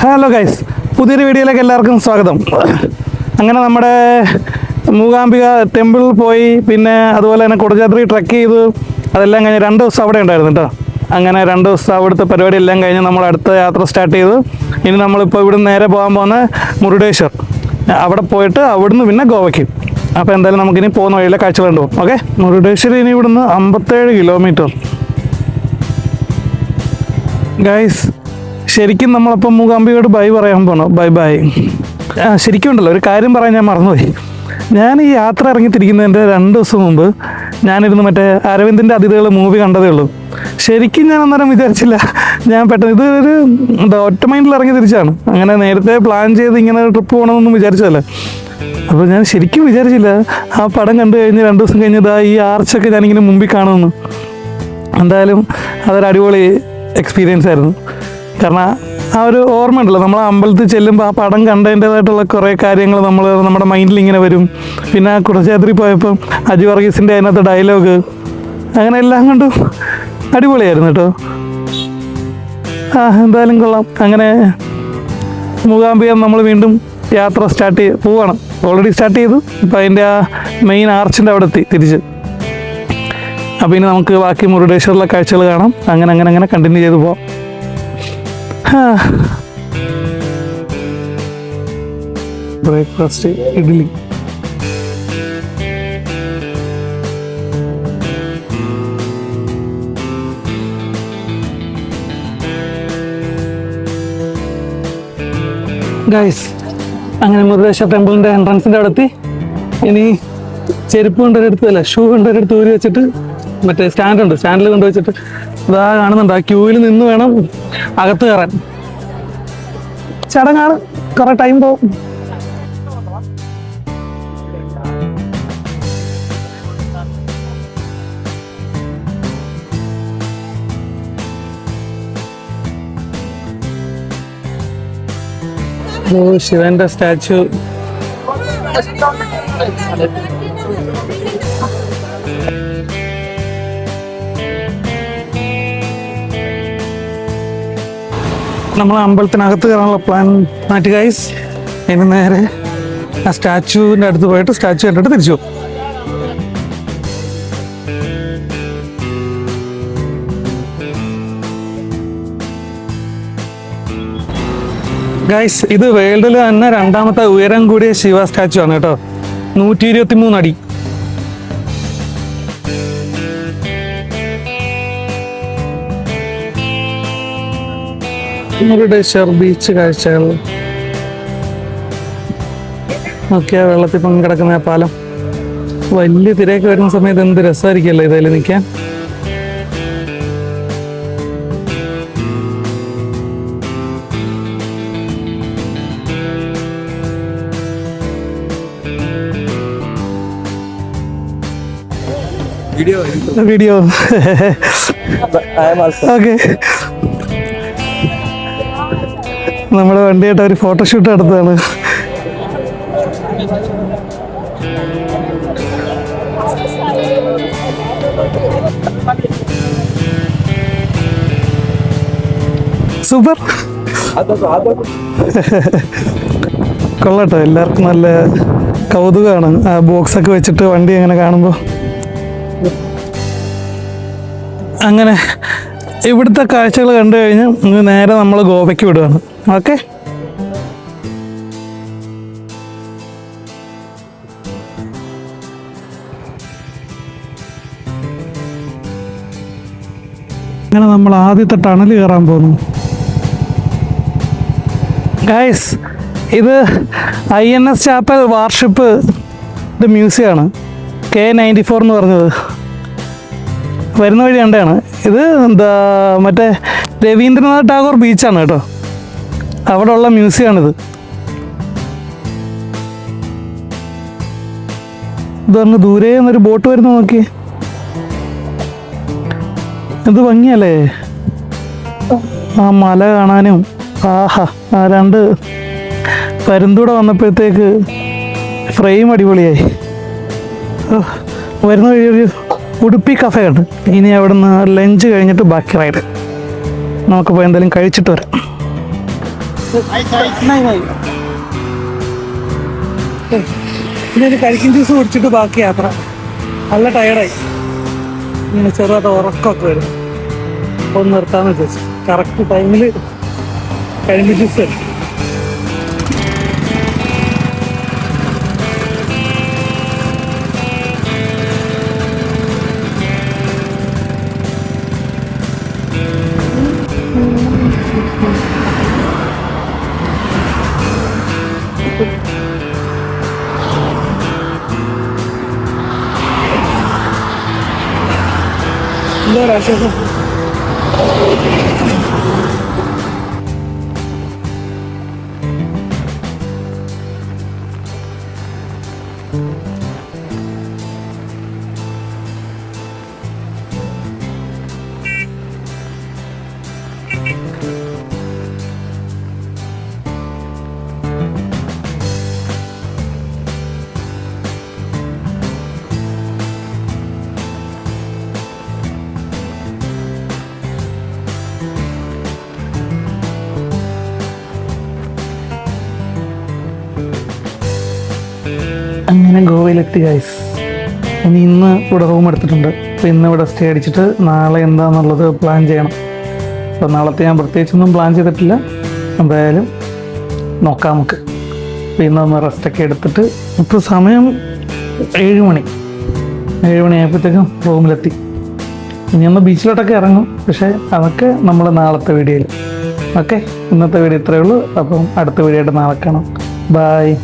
Hello guys, പുതിയൊരു വീഡിയോയിലേക്ക് എല്ലാവർക്കും സ്വാഗതം. അങ്ങനെ നമ്മുടെ മൂകാംബിക ടെമ്പിളിൽ പോയി, പിന്നെ അതുപോലെ തന്നെ കുടജാദ്രി ട്രക്ക് ചെയ്തു. അതെല്ലാം കഴിഞ്ഞ് 2 ദിവസം അവിടെ ഉണ്ടായിരുന്നു കേട്ടോ. അങ്ങനെ 2 ദിവസം അവിടുത്തെ പരിപാടി എല്ലാം കഴിഞ്ഞ് നമ്മൾ അടുത്ത യാത്ര സ്റ്റാർട്ട് ചെയ്തു. ഇനി നമ്മളിപ്പോൾ ഇവിടുന്ന് നേരെ പോകാൻ പോകുന്ന മുരുഡേശ്വർ. അവിടെ പോയിട്ട് അവിടുന്ന് പിന്നെ ഗോവയ്ക്ക്. അപ്പോൾ എന്തായാലും നമുക്കിനി പോകുന്ന വഴിയിലെ കാഴ്ച കണ്ടുപോകും. ഓക്കെ, മുരുഡേശ്വർ ഇനി ഇവിടുന്ന് 57 കിലോമീറ്റർ ഗൈസ്. ശരിക്കും നമ്മളപ്പം മൂകാംബികയോട് ബൈ പറയാൻ പോകണം. ബൈ. ശരിക്കും ഉണ്ടല്ലോ, ഒരു കാര്യം പറയാൻ ഞാൻ മറന്നുപോയി. ഞാൻ ഈ യാത്ര ഇറങ്ങിത്തിരിക്കുന്നതിൻ്റെ 2 ദിവസം മുമ്പ് ഞാനിരുന്ന് മറ്റേ അരവിന്ദിൻ്റെ അതിഥികൾ മൂവി കണ്ടതേ ഉള്ളൂ. ശരിക്കും ഞാൻ അന്നേരം വിചാരിച്ചില്ല, ഞാൻ പെട്ടെന്ന് ഇതൊരു ഒറ്റ മൈൻഡിൽ ഇറങ്ങി തിരിച്ചാണ്. അങ്ങനെ നേരത്തെ പ്ലാൻ ചെയ്ത് ഇങ്ങനെ ട്രിപ്പ് പോകണമെന്നൊന്നും വിചാരിച്ചതല്ലേ. അപ്പോൾ ഞാൻ ശരിക്കും വിചാരിച്ചില്ല ആ പടം കണ്ടു കഴിഞ്ഞ് 2 ദിവസം കഴിഞ്ഞതാ ഈ ആർച്ചൊക്കെ ഞാനിങ്ങനെ മുമ്പിൽ കാണുമെന്ന്. എന്തായാലും അതൊരു അടിപൊളി എക്സ്പീരിയൻസ് ആയിരുന്നു. കാരണം ആ ഒരു ഓർമ്മ ഉണ്ടല്ലോ, നമ്മൾ അമ്പലത്തിൽ ചെല്ലുമ്പോൾ ആ പടം കണ്ടതിൻ്റേതായിട്ടുള്ള കുറേ കാര്യങ്ങൾ നമ്മുടെ മൈൻഡിൽ ഇങ്ങനെ വരും. പിന്നെ ആ കുടജാദ്രി പോയപ്പം അജു വർഗീസിൻ്റെ അതിനകത്ത് ഡയലോഗ്, അങ്ങനെ എല്ലാം കൊണ്ടും അടിപൊളിയായിരുന്നു കേട്ടോ. എന്തായാലും കൊള്ളാം. അങ്ങനെ മൂകാംബിക നമ്മൾ വീണ്ടും യാത്ര പോവാണ്. ഓൾറെഡി സ്റ്റാർട്ട് ചെയ്തു. ഇപ്പോൾ അതിൻ്റെ ആ മെയിൻ ആർച്ചിൻ്റെ അവിടെ എത്തി തിരിച്ച്. അപ്പോൾ ഇനി നമുക്ക് ബാക്കി മുരുഡേശ്വറിലെ കാഴ്ചകൾ കാണാം. അങ്ങനെ കണ്ടിന്യൂ ചെയ്ത് പോവാം. ബ്രേക്ക്ഫാസ്റ്റ് ഇഡ്ഡലി. ഗൈസ്, അങ്ങനെ മുരുഡേശ്വർ ടെമ്പിളിൻ്റെ എൻട്രൻസിൻ്റെ അവിടെ എത്തി. ഇനി ചെരുപ്പ് കൊണ്ടൊരെടുത്തല്ല, ഷൂ കൊണ്ടൊരെടുത്ത് ഊരി വെച്ചിട്ട് മറ്റേ സ്റ്റാൻഡിൽ കൊണ്ടുവച്ചിട്ട് ഇതാ കാണുന്നുണ്ട്, ആ ക്യൂവിൽ നിന്ന് വേണം അകത്ത് കയറാൻ. ചടങ്ങാണ്, കുറെ ടൈം പോകും. ശിവന്റെ സ്റ്റാച്ചു. നമ്മൾ അമ്പലത്തിനകത്ത് കയറാനുള്ള പ്ലാൻ മാറ്റി ഗൈസ്. ഇനി നേരെ ആ സ്റ്റാച്ചുവിൻ്റെ അടുത്ത് പോയിട്ട് സ്റ്റാച്ചു കണ്ടിട്ട് തിരിച്ചു പോകും. ഗൈസ്, ഇത് വേൾഡിൽ തന്നെ 2ാമത്തെ ഉയരം കൂടിയ ശിവ സ്റ്റാച്ചു ആണ് കേട്ടോ. 123 അടി. മുരുഡേശ്വർ ബീച്ച് കാഴ്ചകൾ നോക്കിയാ വെള്ളത്തിൽ പങ്കിടക്കുന്ന പാലം. വലിയ തിരക്ക് വരുന്ന സമയത്ത് എന്ത് രസമായിരിക്കുമല്ലോ ഇതിൽ നിൽക്കാൻ. Video okay. നമ്മുടെ വണ്ടിയായിട്ട് ഒരു ഫോട്ടോഷൂട്ട് നടത്തുകയാണ്. സൂപ്പർ, കൊള്ളാട്ടോ. എല്ലാവർക്കും നല്ല കൗതുകമാണ് ആ ബോക്സൊക്കെ വെച്ചിട്ട് വണ്ടി അങ്ങനെ കാണുമ്പോൾ. അങ്ങനെ ഇവിടുത്തെ കാഴ്ചകൾ കണ്ടു കഴിഞ്ഞ് നേരെ നമ്മൾ ഗോവയ്ക്ക് വിടുകയാണ്. ഓക്കെ, അങ്ങനെ നമ്മൾ ആദ്യത്തെ ടണൽ കയറാൻ പോകുന്നു ഗൈസ്. ഇത് INS ചാപ്പൽ വാർഷിപ്പ് മ്യൂസിയമാണ്. K94 എന്ന് പറഞ്ഞത് വരുന്ന വഴി കണ്ടാണ്. ഇത് മറ്റേ രവീന്ദ്രനാഥ് ടാഗോർ ബീച്ചാണ് കേട്ടോ. അവിടെ ഉള്ള മ്യൂസിയമാണിത്. ഇത് പറഞ്ഞ് ദൂരെ നിന്നൊരു ബോട്ട് വരുന്ന നോക്കി. ഇത് ഭംഗിയല്ലേ ആ മല കാണാനും. ആ 2 പരുന്തൂടെ വന്നപ്പോഴത്തേക്ക് ഫ്രെയിം അടിപൊളിയായി. വരുന്ന വഴി ഒരു ഉടുപ്പി കഫേ ഉണ്ട്. ഇനി അവിടെ നിന്ന് ലഞ്ച് കഴിഞ്ഞിട്ട് ബാക്കി റൈഡ്. നമുക്കിപ്പോൾ എന്തെങ്കിലും കഴിച്ചിട്ട് വരാം. പിന്നെ ഒരു കരിക്കിൻ ജ്യൂസ് കുടിച്ചിട്ട് ബാക്കി യാത്ര. നല്ല ടയർഡായി, ഇങ്ങനെ ചെറുതായിട്ട് ഉറക്കമൊക്കെ വരും. ഒന്ന് നിർത്താമെന്ന് വെച്ചു. കറക്റ്റ് ടൈമിൽ കരിമ്പിൻ ജ്യൂസ് വരും. എന്താ ആശ്വാസം. അങ്ങനെ ഗോവയിലെത്തി ഗൈസ്. ഇനി ഇന്ന് ഇവിടെ റൂം എടുത്തിട്ടുണ്ട്. അപ്പോൾ ഇന്ന് ഇവിടെ സ്റ്റേ അടിച്ചിട്ട് നാളെ എന്താണെന്നുള്ളത് പ്ലാൻ ചെയ്യണം. അപ്പോൾ നാളത്തെ ഞാൻ പ്രത്യേകിച്ചൊന്നും പ്ലാൻ ചെയ്തിട്ടില്ല. എന്തായാലും നോക്കാം നമുക്ക്. അപ്പോൾ ഇന്നൊന്ന് റെസ്റ്റൊക്കെ എടുത്തിട്ട് ഇപ്പോൾ സമയം 7 മണി ആയപ്പോഴത്തേക്കും റൂമിലെത്തി. ഇനി ഒന്ന് ബീച്ചിലോട്ടൊക്കെ ഇറങ്ങും, പക്ഷേ അതൊക്കെ നമ്മൾ നാളത്തെ വീഡിയോയിൽ. ഓക്കെ, ഇന്നത്തെ വീഡിയോ ഇത്രയേ ഉള്ളൂ. അപ്പം അടുത്ത വീഡിയോ ആയിട്ട് നാളെ കാണാം. ബായ്.